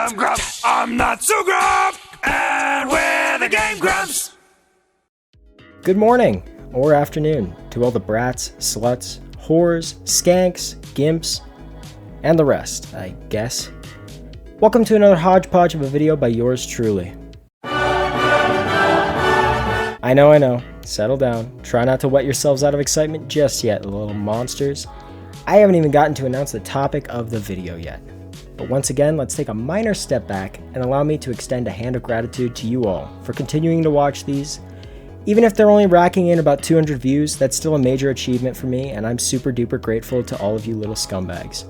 am Grump, I'm not so Grump, and we're the Game Grumps. Good morning, or afternoon, to all the brats, sluts, whores, skanks, gimps, and the rest, I guess. Welcome to another hodgepodge of a video by yours truly. I know, settle down. Try not to wet yourselves out of excitement just yet, little monsters. I haven't even gotten to announce the topic of the video yet. But once again, let's take a minor step back and allow me to extend a hand of gratitude to you all for continuing to watch these. Even if they're only racking in about 200 views, that's still a major achievement for me, and I'm super duper grateful to all of you little scumbags.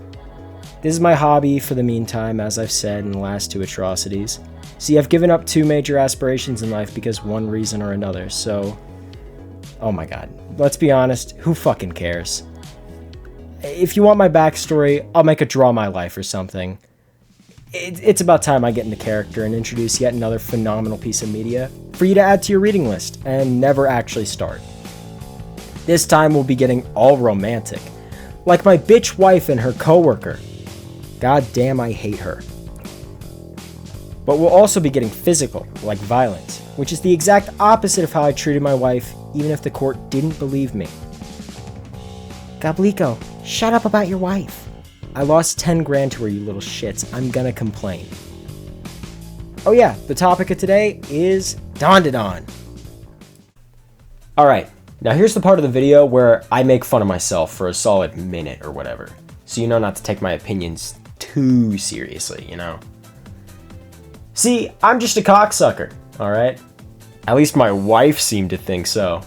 This is my hobby for the meantime, as I've said in the last two atrocities. See, I've given up two major aspirations in life because one reason or another, so... Oh my god. Let's be honest, who fucking cares? If you want my backstory, I'll make a Draw My Life or something. It's about time I get into character and introduce yet another phenomenal piece of media for you to add to your reading list and never actually start. This time we'll be getting all romantic, like my bitch wife and her coworker. God damn, I hate her. But we'll also be getting physical, like violence, which is the exact opposite of how I treated my wife, even if the court didn't believe me. Goblico, shut up about your wife. I lost 10 grand to her, you little shits. I'm gonna complain. Oh yeah, the topic of today is Dandadan. Alright, now here's the part of the video where I make fun of myself for a solid minute or whatever. So you know not to take my opinions too seriously, you know? See, I'm just a cocksucker, alright? At least my wife seemed to think so.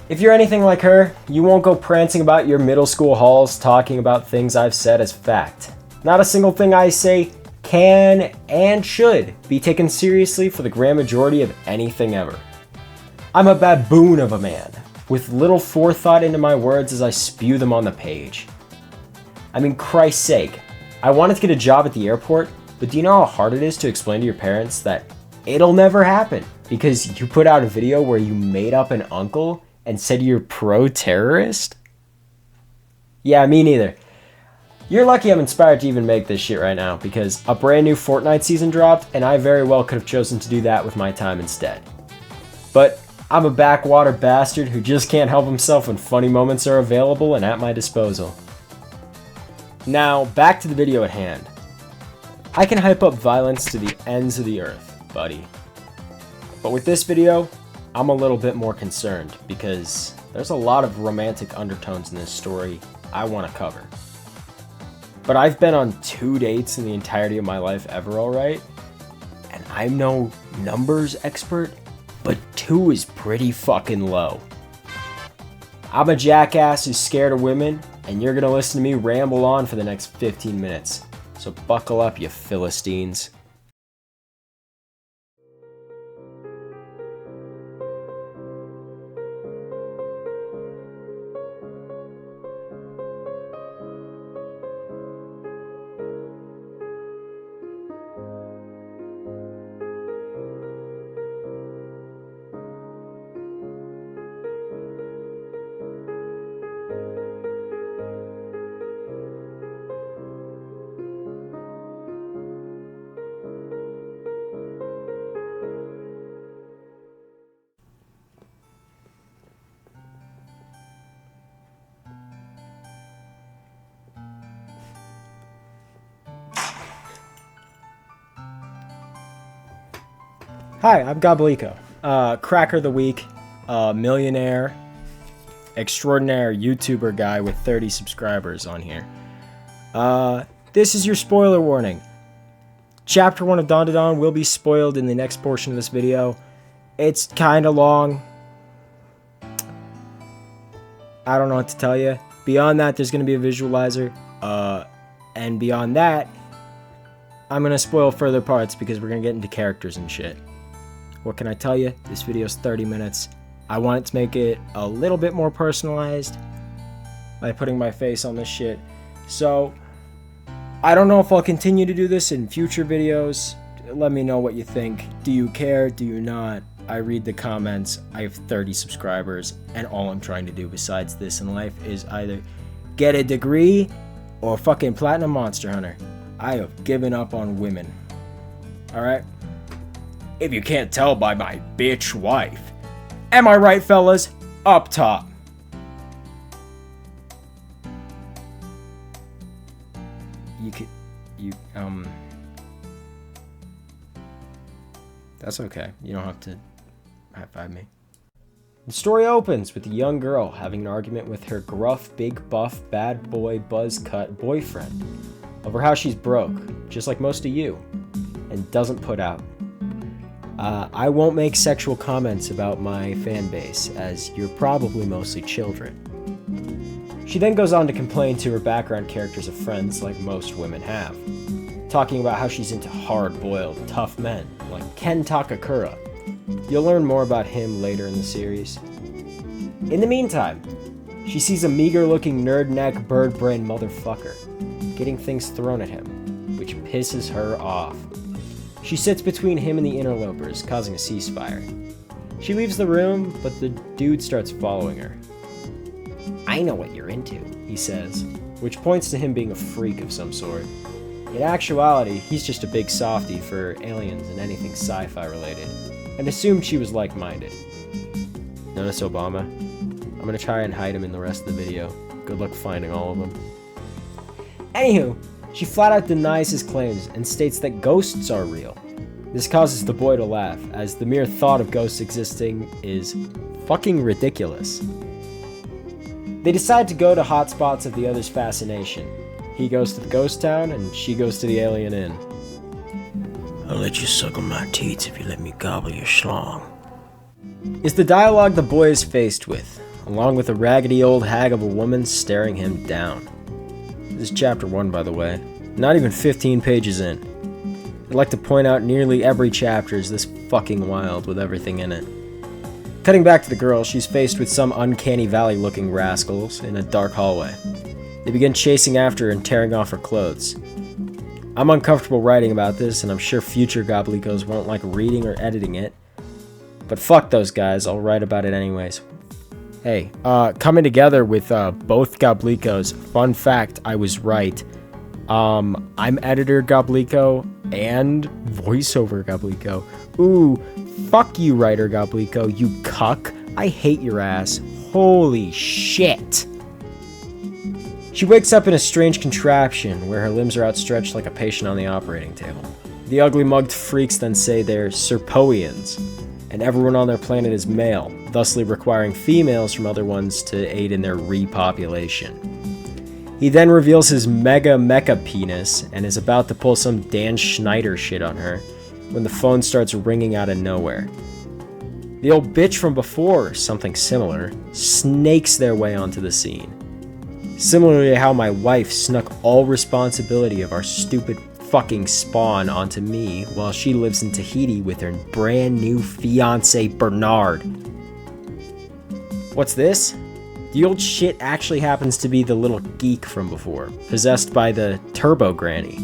If you're anything like her, you won't go prancing about your middle school halls talking about things I've said as fact. Not a single thing I say can and should be taken seriously for the grand majority of anything ever. I'm a baboon of a man, with little forethought into my words as I spew them on the page. I mean, Christ's sake, I wanted to get a job at the airport, but do you know how hard it is to explain to your parents that it'll never happen because you put out a video where you made up an uncle and said you're pro-terrorist? Yeah, me neither. You're lucky I'm inspired to even make this shit right now, because a brand new Fortnite season dropped, and I very well could have chosen to do that with my time instead. But I'm a backwater bastard who just can't help himself when funny moments are available and at my disposal. Now, back to the video at hand. I can hype up violence to the ends of the earth, buddy. But with this video, I'm a little bit more concerned because there's a lot of romantic undertones in this story I want to cover. But I've been on 2 dates in the entirety of my life ever, alright? And I'm no numbers expert, but 2 is pretty fucking low. I'm a jackass who's scared of women, and you're gonna listen to me ramble on for the next 15 minutes. So buckle up, you Philistines. Hi, I'm Goblico, cracker of the week, millionaire, extraordinaire YouTuber guy with 30 subscribers on here. This is your spoiler warning. Chapter 1 of Dandadan will be spoiled in the next portion of this video. It's kinda long. I don't know what to tell you. Beyond that, there's gonna be a visualizer, and beyond that, I'm gonna spoil further parts because we're gonna get into characters and shit. What can I tell you? This video's 30 minutes. I wanted to make it a little bit more personalized by putting my face on this shit. So, I don't know if I'll continue to do this in future videos. Let me know what you think. Do you care? Do you not? I read the comments. I have 30 subscribers, and all I'm trying to do besides this in life is either get a degree or fucking Platinum Monster Hunter. I have given up on women. Alright? If you can't tell by my bitch wife. Am I right, fellas? Up top. That's okay. You don't have to high-five me. The story opens with a young girl having an argument with her gruff, big buff, bad boy, buzz cut boyfriend over how she's broke, just like most of you, and doesn't put out. I won't make sexual comments about my fan base, as you're probably mostly children. She then goes on to complain to her background characters of friends, like most women have, talking about how she's into hard-boiled, tough men, like Ken Takakura. You'll learn more about him later in the series. In the meantime, she sees a meager-looking nerd-neck, bird-brain motherfucker getting things thrown at him, which pisses her off. She sits between him and the interlopers, causing a ceasefire. She leaves the room, but the dude starts following her. "I know what you're into," he says, which points to him being a freak of some sort. In actuality, he's just a big softie for aliens and anything sci-fi related, and assumed she was like-minded. Notice Obama? I'm gonna try and hide him in the rest of the video. Good luck finding all of them. Anywho, she flat out denies his claims and states that ghosts are real. This causes the boy to laugh, as the mere thought of ghosts existing is fucking ridiculous. They decide to go to hotspots of the other's fascination. He goes to the ghost town, and she goes to the alien inn. "I'll let you suckle my teats if you let me gobble your schlong," is the dialogue the boy is faced with, along with a raggedy old hag of a woman staring him down. This is chapter 1, by the way. Not even 15 pages in. I'd like to point out nearly every chapter is this fucking wild with everything in it. Cutting back to the girl, she's faced with some uncanny valley-looking rascals in a dark hallway. They begin chasing after her and tearing off her clothes. I'm uncomfortable writing about this, and I'm sure future Goblicos won't like reading or editing it. But fuck those guys, I'll write about it anyways. Hey, coming together with both Goblicos. Fun fact, I was right. I'm editor Goblico and voiceover Goblico. Ooh, fuck you, writer Goblico, you cuck. I hate your ass. Holy shit. She wakes up in a strange contraption where her limbs are outstretched like a patient on the operating table. The ugly mugged freaks then say they're Serpoians, and everyone on their planet is male, thusly requiring females from other ones to aid in their repopulation. He then reveals his mega mecha penis and is about to pull some Dan Schneider shit on her when the phone starts ringing out of nowhere. The old bitch from before, or something similar, snakes their way onto the scene. Similarly to how my wife snuck all responsibility of our stupid fucking spawn onto me while she lives in Tahiti with her brand new fiance Bernard. What's this? The old shit actually happens to be the little geek from before, possessed by the Turbo Granny.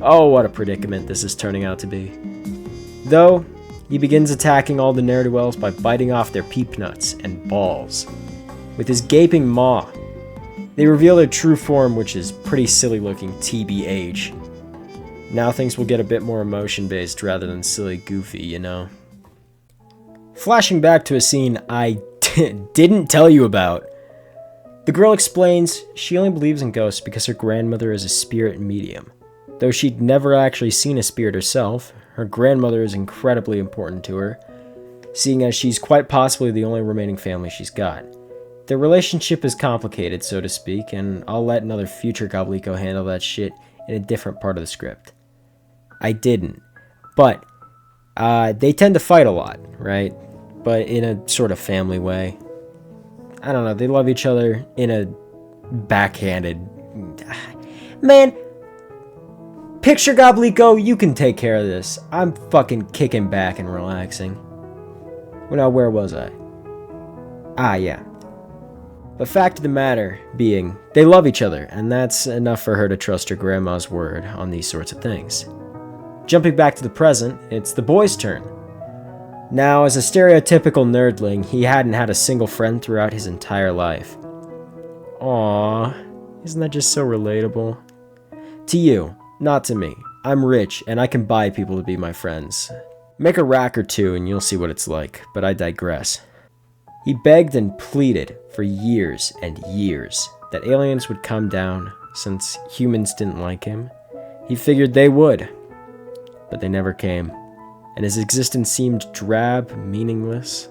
Oh, what a predicament this is turning out to be. Though, he begins attacking all the ne'er-do-wells by biting off their peep nuts and balls. With his gaping maw, they reveal their true form, which is pretty silly looking TBH. Now things will get a bit more emotion based rather than silly goofy, you know. Flashing back to a scene I didn't tell you about. The girl explains she only believes in ghosts because her grandmother is a spirit medium. Though she'd never actually seen a spirit herself, her grandmother is incredibly important to her, seeing as she's quite possibly the only remaining family she's got. Their relationship is complicated, so to speak, and I'll let another future Goblico handle that shit in a different part of the script. I didn't. But, they tend to fight a lot, right? But in a sort of family way. I don't know, they love each other in a backhanded... Man, picture Goblico, you can take care of this. I'm fucking kicking back and relaxing. Well, now, where was I? Ah, yeah. The fact of the matter being, they love each other, and that's enough for her to trust her grandma's word on these sorts of things. Jumping back to the present, it's the boy's turn. Now, as a stereotypical nerdling, he hadn't had a single friend throughout his entire life. Aww, isn't that just so relatable? To you, Not to me. I'm rich, and I can buy people to be my friends. Make a rack or two, and you'll see what it's like, but I digress. He begged and pleaded for years and years that aliens would come down, since humans didn't like him. He figured they would, but they never came, and his existence seemed drab, meaningless.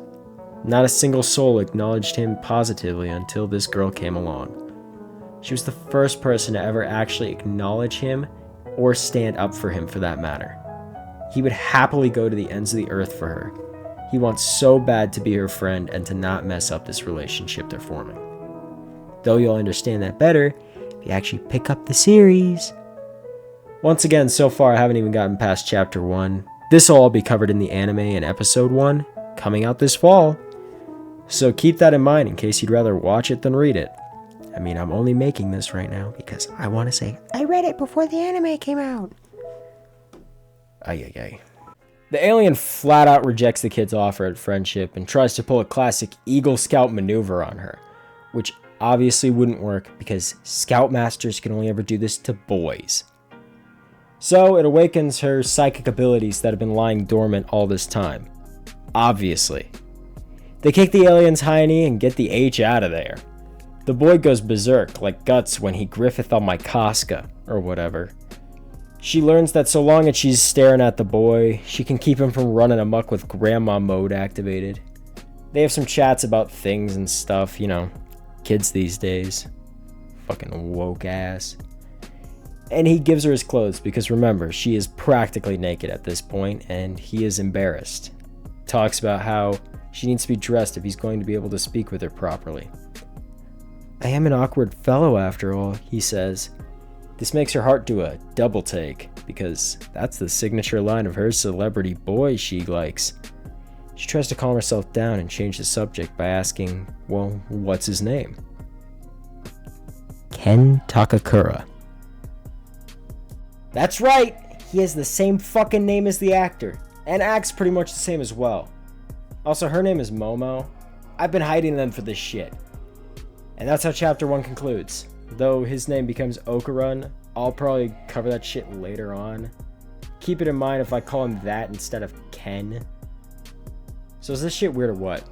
Not a single soul acknowledged him positively until this girl came along. She was the first person to ever actually acknowledge him, or stand up for him for that matter. He would happily go to the ends of the earth for her. He wants so bad to be her friend and to not mess up this relationship they're forming. Though you'll understand that better if you actually pick up the series. Once again, so far I haven't even gotten past chapter 1. This will all be covered in the anime in episode 1, coming out this fall. So keep that in mind in case you'd rather watch it than read it. I mean, I'm only making this right now because I want to say, I read it before the anime came out. Ay. The alien flat out rejects the kid's offer at friendship and tries to pull a classic Eagle Scout maneuver on her, which obviously wouldn't work because Scoutmasters can only ever do this to boys. So it awakens her psychic abilities that have been lying dormant all this time. Obviously. They kick the alien's hiney and get the H out of there. The boy goes berserk like Guts when he griffeth on my Casca, or whatever. She learns that so long as she's staring at the boy, she can keep him from running amok with grandma mode activated. They have some chats about things and stuff, you know, kids these days. Fucking woke ass. And he gives her his clothes because remember, she is practically naked at this point and he is embarrassed. Talks about how she needs to be dressed if he's going to be able to speak with her properly. I am an awkward fellow after all, he says. This makes her heart do a double take, because that's the signature line of her celebrity boy she likes. She tries to calm herself down and change the subject by asking, well, what's his name? Ken Takakura. That's right! He has the same fucking name as the actor, and acts pretty much the same as well. Also, her name is Momo. I've been hiding them for this shit. And that's how chapter 1 concludes. Though his name becomes Okarun, I'll probably cover that shit later on. Keep it in mind if I call him that instead of Ken. So is this shit weird or what?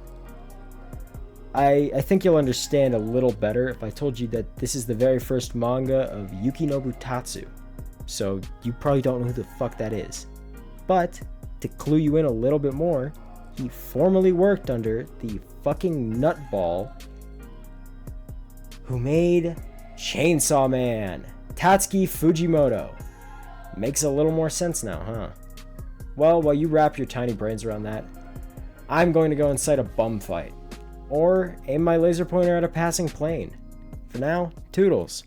I think you'll understand a little better if I told you that this is the very first manga of Yukinobu Tatsu. So you probably don't know who the fuck that is. But, to clue you in a little bit more, he formerly worked under the fucking nutball who made Chainsaw Man, Tatsuki Fujimoto. Makes a little more sense now, huh? Well, while you wrap your tiny brains around that, I'm going to go incite a bum fight. Or aim my laser pointer at a passing plane. For now, toodles.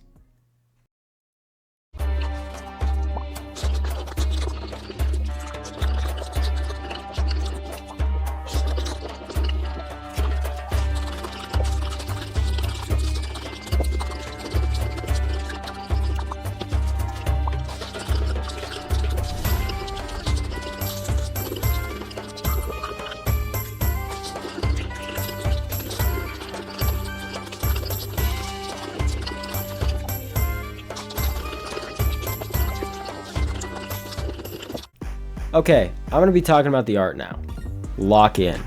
Okay, I'm going to be talking about the art now. Lock in.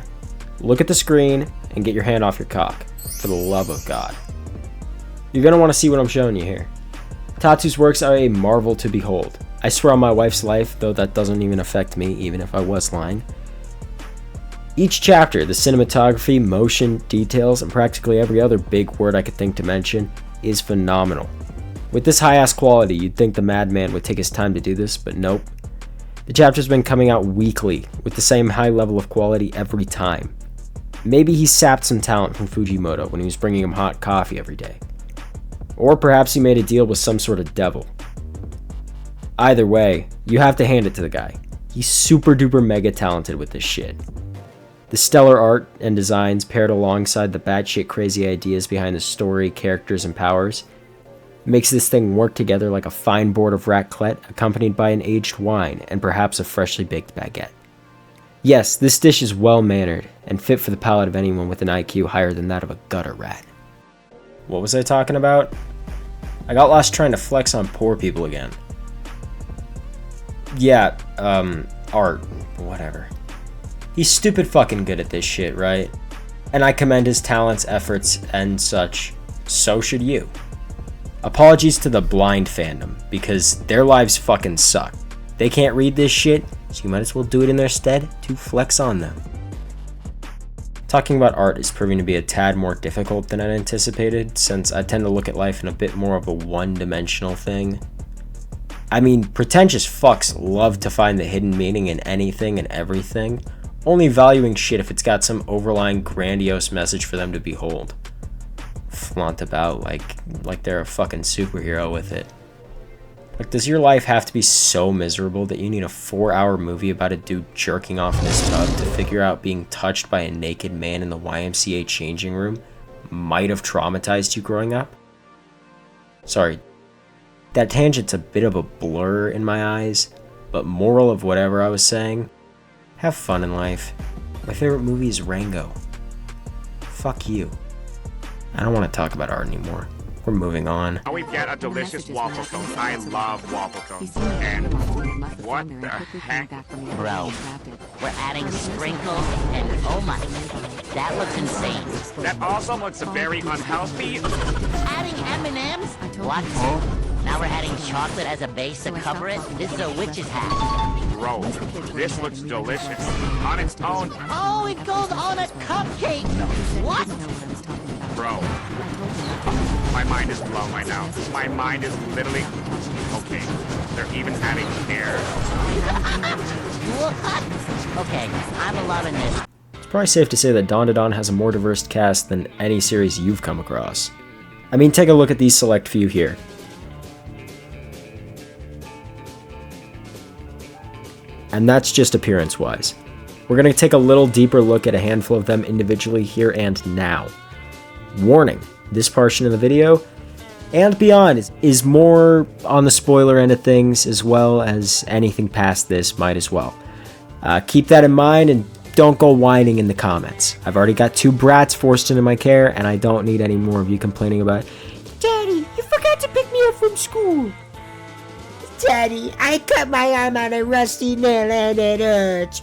Look at the screen and get your hand off your cock. For the love of God. You're going to want to see what I'm showing you here. Tatsu's works are a marvel to behold. I swear on my wife's life, though that doesn't even affect me, even if I was lying. Each chapter, the cinematography, motion, details, and practically every other big word I could think to mention, is phenomenal. With this high-ass quality, you'd think the madman would take his time to do this, but nope. The chapter's been coming out weekly, with the same high level of quality every time. Maybe he sapped some talent from Fujimoto when he was bringing him hot coffee every day. Or perhaps he made a deal with some sort of devil. Either way, you have to hand it to the guy. He's super duper mega talented with this shit. The stellar art and designs paired alongside the batshit crazy ideas behind the story, characters, and powers makes this thing work together like a fine board of raclette accompanied by an aged wine and perhaps a freshly baked baguette. Yes, this dish is well-mannered and fit for the palate of anyone with an IQ higher than that of a gutter rat. What was I talking about? I got lost trying to flex on poor people again. Yeah, art, whatever. He's stupid fucking good at this shit, right? And I commend his talents, efforts, and such. So should you. Apologies to the blind fandom, because their lives fucking suck. They can't read this shit, so you might as well do it in their stead to flex on them. Talking about art is proving to be a tad more difficult than I'd anticipated, since I tend to look at life in a bit more of a one-dimensional thing. I mean, pretentious fucks love to find the hidden meaning in anything and everything, only valuing shit if it's got some overlying grandiose message for them to behold. Flaunt about like they're a fucking superhero with it. Like, does your life have to be so miserable that you need a 4-hour movie about a dude jerking off in his tub to figure out being touched by a naked man in the YMCA changing room might have traumatized you growing up? Sorry, that tangent's a bit of a blur in my eyes, but moral of whatever I was saying, have fun in life. My favorite movie is Rango. Fuck you. I don't want to talk about art anymore. We're moving on. Now we've got a delicious waffle cone. I love waffle cones. And what the heck? Bro, we're adding sprinkles and oh my, that looks insane. That also looks very unhealthy. Adding M&Ms? What? Now we're adding chocolate as a base to cover it? This is a witch's hat. Bro, this looks delicious. On its own. Oh, it goes on a cupcake! What? Bro. My mind is blown right now. My mind is literally... Okay, they're even adding hair. What? Okay, I'm loving this. It's probably safe to say that Dandadan has a more diverse cast than any series you've come across. I mean, take a look at these select few here. And that's just appearance-wise. We're going to take a little deeper look at a handful of them individually here and now. Warning, this portion of the video and beyond is more on the spoiler end of things, as well as anything past this might as well. Keep that in mind and don't go whining in the comments. I've already got 2 brats forced into my care, and I don't need any more of you complaining about, "Daddy, you forgot to pick me up from school." "Daddy, I cut my arm on a rusty nail and it hurts."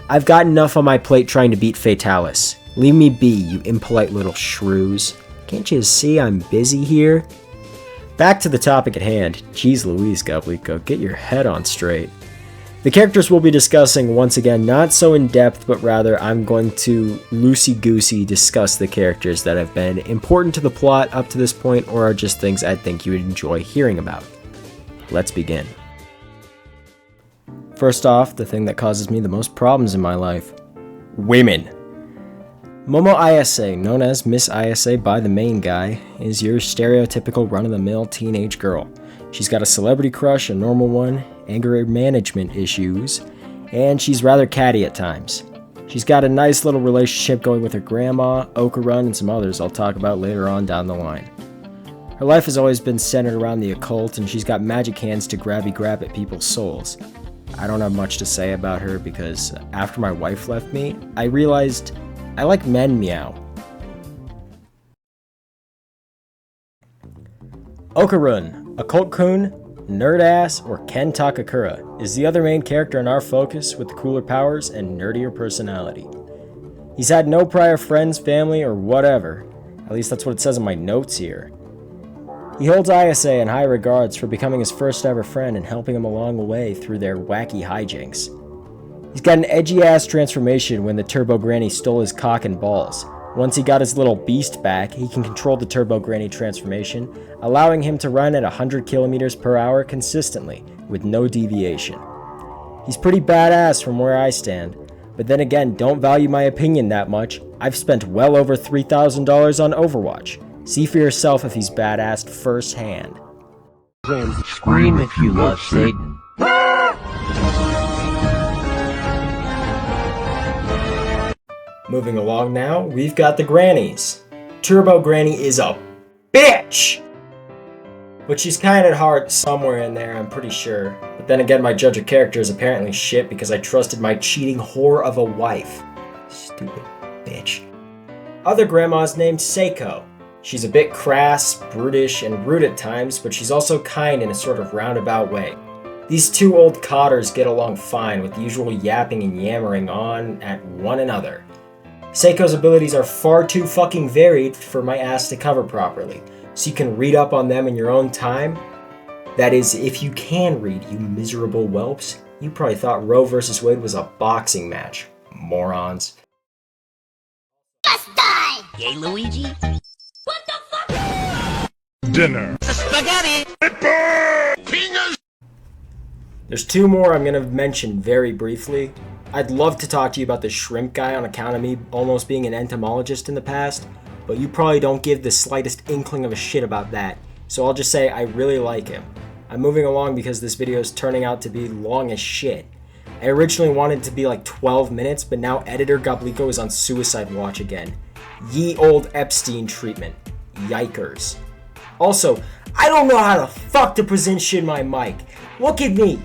I've got enough on my plate trying to beat Fatalis. Leave me be, you impolite little shrews. Can't you see I'm busy here? Back to the topic at hand. Jeez Louise, Goblico, get your head on straight. The characters we'll be discussing, once again, not so in depth, but rather I'm going to loosey-goosey discuss the characters that have been important to the plot up to this point, or are just things I think you would enjoy hearing about. Let's begin. First off, the thing that causes me the most problems in my life. Women. Momo Ayase, known as Miss Ayase by the main guy, is your stereotypical run-of-the-mill teenage girl. She's got a celebrity crush, a normal one, anger management issues, and she's rather catty at times. She's got a nice little relationship going with her grandma, Okarun, and some others I'll talk about later on down the line. Her life has always been centered around the occult, and she's got magic hands to grab at people's souls. I don't have much to say about her because after my wife left me, I realized I like men meow. Okarun, Occult-kun, Nerd-ass, or Ken Takakura, is the other main character in our focus with the cooler powers and nerdier personality. He's had no prior friends, family, or whatever. At least that's what it says in my notes here. He holds Ayase in high regards for becoming his first ever friend and helping him along the way through their wacky hijinks. He's got an edgy-ass transformation when the Turbo Granny stole his cock and balls. Once he got his little beast back, he can control the Turbo Granny transformation, allowing him to run at 100 kilometers per hour consistently, with no deviation. He's pretty badass from where I stand, but then again, don't value my opinion that much. I've spent well over $3,000 on Overwatch. See for yourself if he's badass firsthand. Scream if you love Satan. Moving along now, we've got the grannies. Turbo Granny is a bitch! But she's kind of hard somewhere in there, I'm pretty sure. But then again, my judge of character is apparently shit because I trusted my cheating whore of a wife. Stupid bitch. Other grandma's named Seiko. She's a bit crass, brutish, and rude at times, but she's also kind in a sort of roundabout way. These two old cotters get along fine with the usual yapping and yammering on at one another. Seiko's abilities are far too fucking varied for my ass to cover properly, so you can read up on them in your own time. That is, if you can read, you miserable whelps. You probably thought Roe vs. Wade was a boxing match. Morons. Just die! Yay, Luigi? What the fuck? Dinner. Spaghetti! There's two more I'm going to mention very briefly. I'd love to talk to you about the shrimp guy on account of me almost being an entomologist in the past, but you probably don't give the slightest inkling of a shit about that, so I'll just say I really like him. I'm moving along because this video is turning out to be long as shit. I originally wanted it to be like 12 minutes, but now editor Goblico is on suicide watch again. Ye old Epstein treatment. Yikers. Also, I don't know how the fuck to present shit in my mic. Look at me.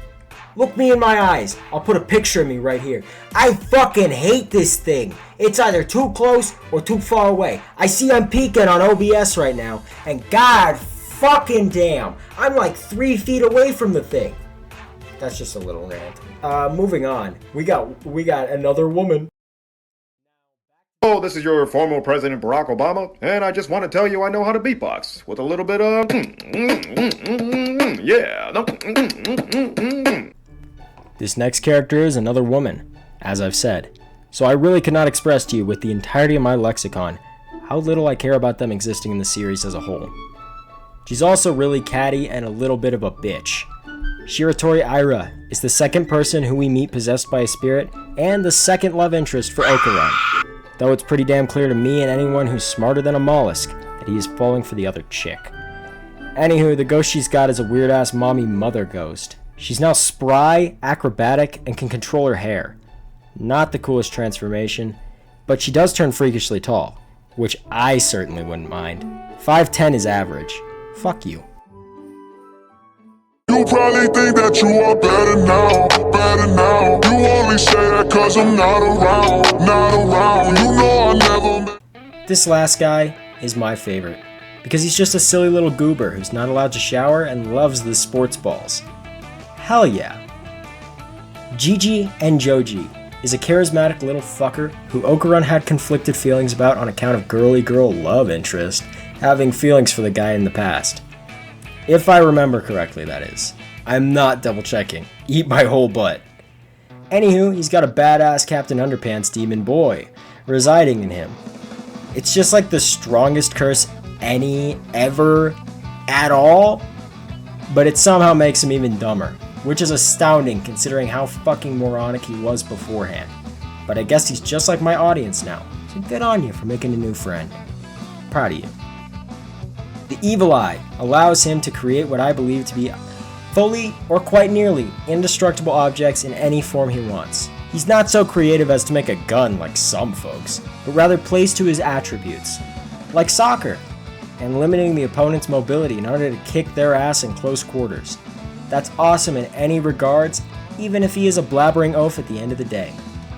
Look me in my eyes. I'll put a picture of me right here. I fucking hate this thing. It's either too close or too far away. I see I'm peeking on OBS right now, and god fucking damn, I'm like 3 feet away from the thing. That's just a little rant. Moving on. We got another woman. Oh, this is your former President Barack Obama, and I just want to tell you I know how to beatbox with a little bit of yeah. This next character is another woman, as I've said, so I really could not express to you with the entirety of my lexicon how little I care about them existing in the series as a whole. She's also really catty and a little bit of a bitch. Shiratori Aira is the second person who we meet possessed by a spirit and the second love interest for Okuran, though it's pretty damn clear to me and anyone who's smarter than a mollusk that he is falling for the other chick. Anywho, the ghost she's got is a weird-ass mommy mother ghost. She's now spry, acrobatic, and can control her hair. Not the coolest transformation, but she does turn freakishly tall, which I certainly wouldn't mind. 5'10" is average. Fuck you. You probably think that you are better now. You only say that cause I'm not around. You know I never. This last guy is my favorite, because he's just a silly little goober who's not allowed to shower and loves the sports balls. Hell yeah. Gigi and Joji is a charismatic little fucker who Okuran had conflicted feelings about on account of girly girl love interest having feelings for the guy in the past. If I remember correctly, that is. I'm not double checking. Eat my whole butt. Anywho, he's got a badass Captain Underpants demon boy residing in him. It's just like the strongest curse ever at all, but it somehow makes him even dumber, which is astounding considering how fucking moronic he was beforehand. But I guess he's just like my audience now, so good on you for making a new friend. Proud of you. The Evil Eye allows him to create what I believe to be fully or quite nearly indestructible objects in any form he wants. He's not so creative as to make a gun like some folks, but rather plays to his attributes, like soccer, and limiting the opponent's mobility in order to kick their ass in close quarters. That's awesome in any regards, even if he is a blabbering oaf at the end of the day.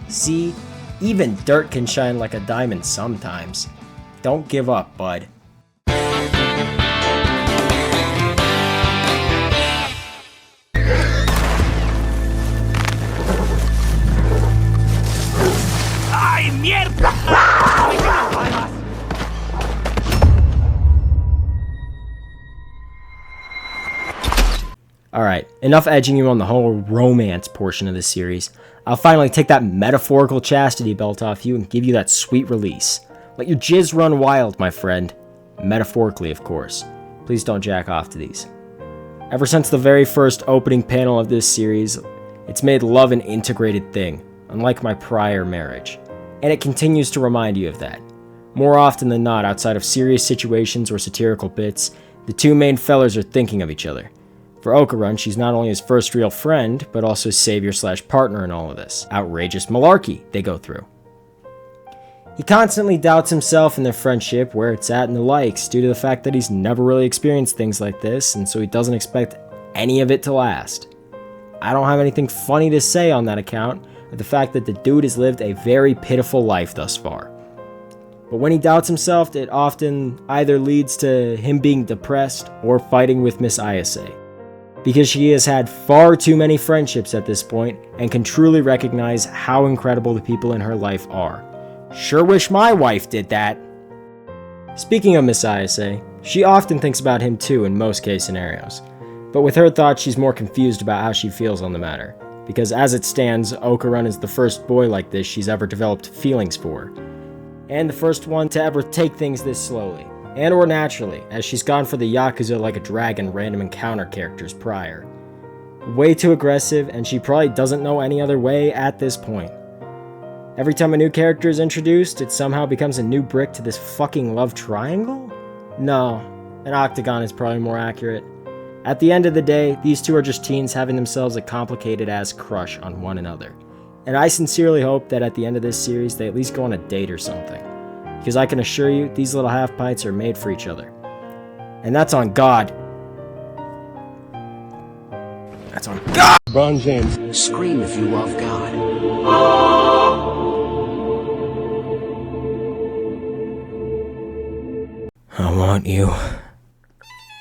See, even dirt can shine like a diamond sometimes. Don't give up, bud. ¡Ay, mierda! Alright, enough edging you on the whole romance portion of this series. I'll finally take that metaphorical chastity belt off you and give you that sweet release. Let your jizz run wild, my friend. Metaphorically, of course. Please don't jack off to these. Ever since the very first opening panel of this series, it's made love an integrated thing, unlike my prior marriage. And it continues to remind you of that. More often than not, outside of serious situations or satirical bits, the two main fellers are thinking of each other. For Okuran, she's not only his first real friend, but also savior/partner in all of this outrageous malarkey they go through. He constantly doubts himself and their friendship, where it's at and the likes, due to the fact that he's never really experienced things like this, and so he doesn't expect any of it to last. I don't have anything funny to say on that account, but the fact that the dude has lived a very pitiful life thus far. But when he doubts himself, it often either leads to him being depressed or fighting with Miss Ayase, because she has had far too many friendships at this point and can truly recognize how incredible the people in her life are. Sure wish my wife did that. Speaking of Miss Ayase, she often thinks about him too in most case scenarios, but with her thoughts she's more confused about how she feels on the matter, because as it stands, Okarun is the first boy like this she's ever developed feelings for, and the first one to ever take things this slowly, and or naturally, as she's gone for the Yakuza like a dragon random encounter characters prior. Way too aggressive, and she probably doesn't know any other way at this point. Every time a new character is introduced, it somehow becomes a new brick to this fucking love triangle? No, an octagon is probably more accurate. At the end of the day, these two are just teens having themselves a complicated ass crush on one another. And I sincerely hope that at the end of this series, they at least go on a date or something. Because I can assure you, these little half-pints are made for each other. And that's on God. That's on God! LeBron James. Scream if you love God. I want you.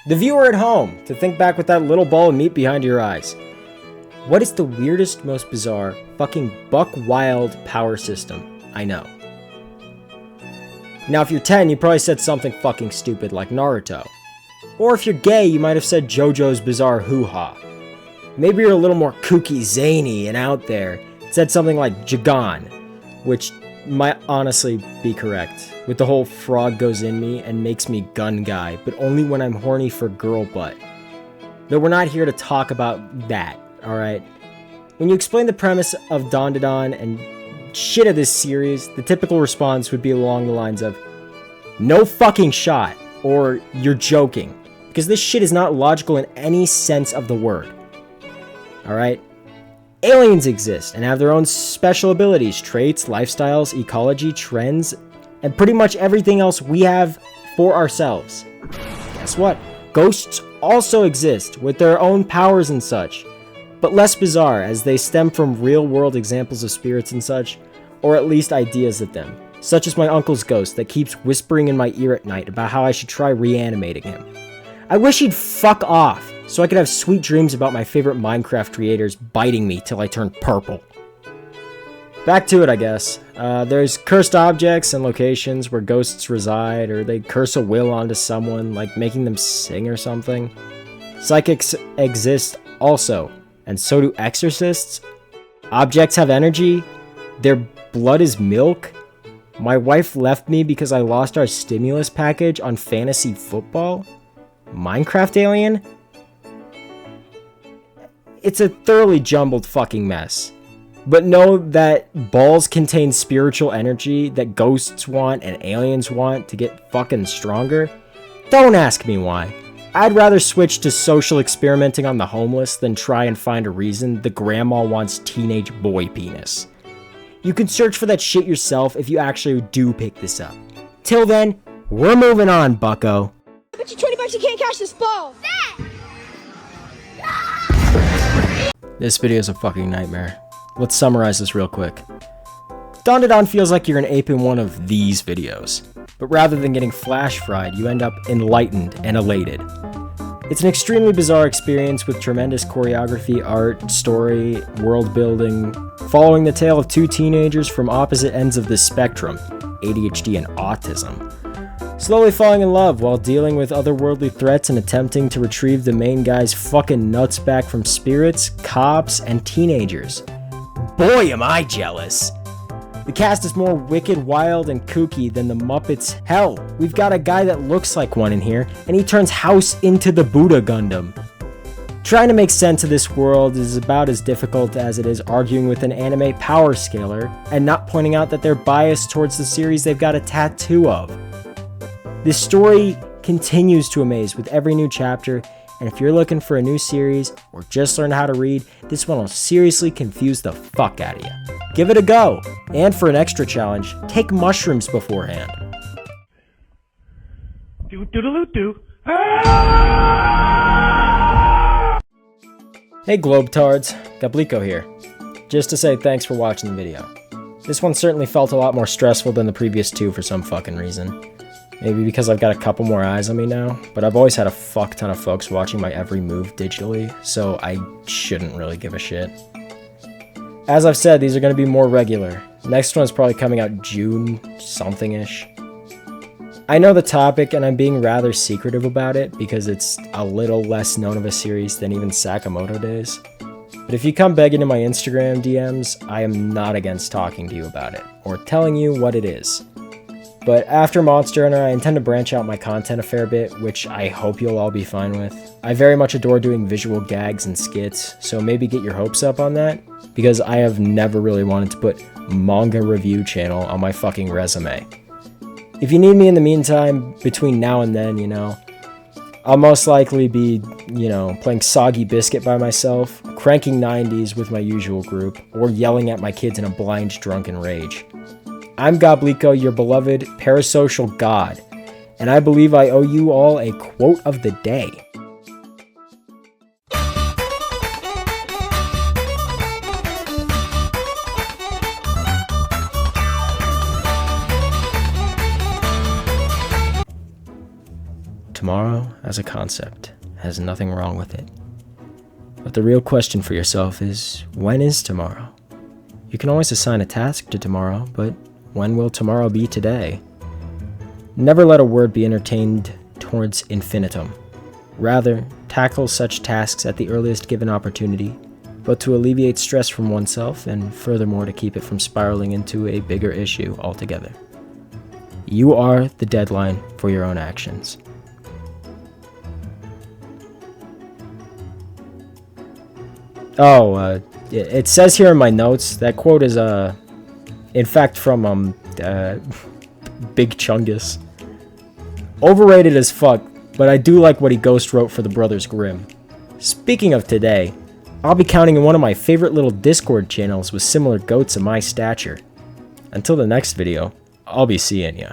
The viewer at home, to think back with that little ball of meat behind your eyes. What is the weirdest, most bizarre, fucking buck wild power system I know? Now if you're 10, you probably said something fucking stupid like Naruto. Or if you're gay, you might have said JoJo's Bizarre Hoo-Ha. Maybe you're a little more kooky, zany, and out there, said something like Jagan, which might honestly be correct, with the whole frog goes in me and makes me gun guy, but only when I'm horny for girl butt. Though we're not here to talk about that, alright? When you explain the premise of Dandadan and shit of this series, the typical response would be along the lines of, no fucking shot, or you're joking, because this shit is not logical in any sense of the word. Alright? Aliens exist and have their own special abilities, traits, lifestyles, ecology, trends, and pretty much everything else we have for ourselves. Guess what? Ghosts also exist with their own powers and such, but less bizarre as they stem from real-world examples of spirits and such, or at least ideas of them, such as my uncle's ghost that keeps whispering in my ear at night about how I should try reanimating him. I wish he'd fuck off, so I could have sweet dreams about my favorite Minecraft creators biting me till I turn purple. Back to it, I guess. There's cursed objects and locations where ghosts reside, or they curse a will onto someone, like making them sing or something. Psychics exist also, and so do exorcists. Objects have energy. Their blood is milk. My wife left me because I lost our stimulus package on fantasy football. Minecraft alien? It's a thoroughly jumbled fucking mess. But know that balls contain spiritual energy that ghosts want and aliens want to get fucking stronger. Don't ask me why. I'd rather switch to social experimenting on the homeless than try and find a reason the grandma wants teenage boy penis. You can search for that shit yourself if you actually do pick this up. Till then, we're moving on, bucko. I bet you 20 bucks you can't catch this ball. This video is a fucking nightmare. Let's summarize this real quick. Dandadan feels like you're an ape in one of these videos, but rather than getting flash fried, you end up enlightened and elated. It's an extremely bizarre experience with tremendous choreography, art, story, world building, following the tale of two teenagers from opposite ends of the spectrum, ADHD and autism, slowly falling in love while dealing with otherworldly threats and attempting to retrieve the main guy's fucking nuts back from spirits, cops, and teenagers. Boy, am I jealous! The cast is more wicked, wild, and kooky than the Muppets. Hell, we've got a guy that looks like one in here, and he turns House into the Buddha Gundam. Trying to make sense of this world is about as difficult as it is arguing with an anime power scaler and not pointing out that they're biased towards the series they've got a tattoo of. This story continues to amaze with every new chapter, and if you're looking for a new series or just learn how to read, this one will seriously confuse the fuck out of you. Give it a go, and for an extra challenge, take mushrooms beforehand. Hey Globetards, Goblico here. Just to say thanks for watching the video. This one certainly felt a lot more stressful than the previous two for some fucking reason. Maybe because I've got a couple more eyes on me now, but I've always had a fuck ton of folks watching my every move digitally, so I shouldn't really give a shit. As I've said, these are going to be more regular. Next one's probably coming out June something-ish. I know the topic, and I'm being rather secretive about it because it's a little less known of a series than even Sakamoto Days. But if you come begging in my Instagram DMs, I am not against talking to you about it, or telling you what it is. But after Monster Hunter, I intend to branch out my content a fair bit, which I hope you'll all be fine with. I very much adore doing visual gags and skits, so maybe get your hopes up on that, because I have never really wanted to put manga review channel on my fucking resume. If you need me in the meantime, between now and then, I'll most likely be, playing Soggy Biscuit by myself, cranking 90s with my usual group, or yelling at my kids in a blind drunken rage. I'm Goblico, your beloved parasocial god, and I believe I owe you all a quote of the day. Tomorrow, as a concept, has nothing wrong with it. But the real question for yourself is, when is tomorrow? You can always assign a task to tomorrow, but when will tomorrow be today? Never let a word be entertained towards infinitum. Rather, tackle such tasks at the earliest given opportunity, but to alleviate stress from oneself and furthermore to keep it from spiraling into a bigger issue altogether. You are the deadline for your own actions. Oh, it says here in my notes, that quote is, in fact, from, Big Chungus. Overrated as fuck, but I do like what he ghost wrote for the Brothers Grimm. Speaking of today, I'll be counting in one of my favorite little Discord channels with similar goats of my stature. Until the next video, I'll be seeing ya.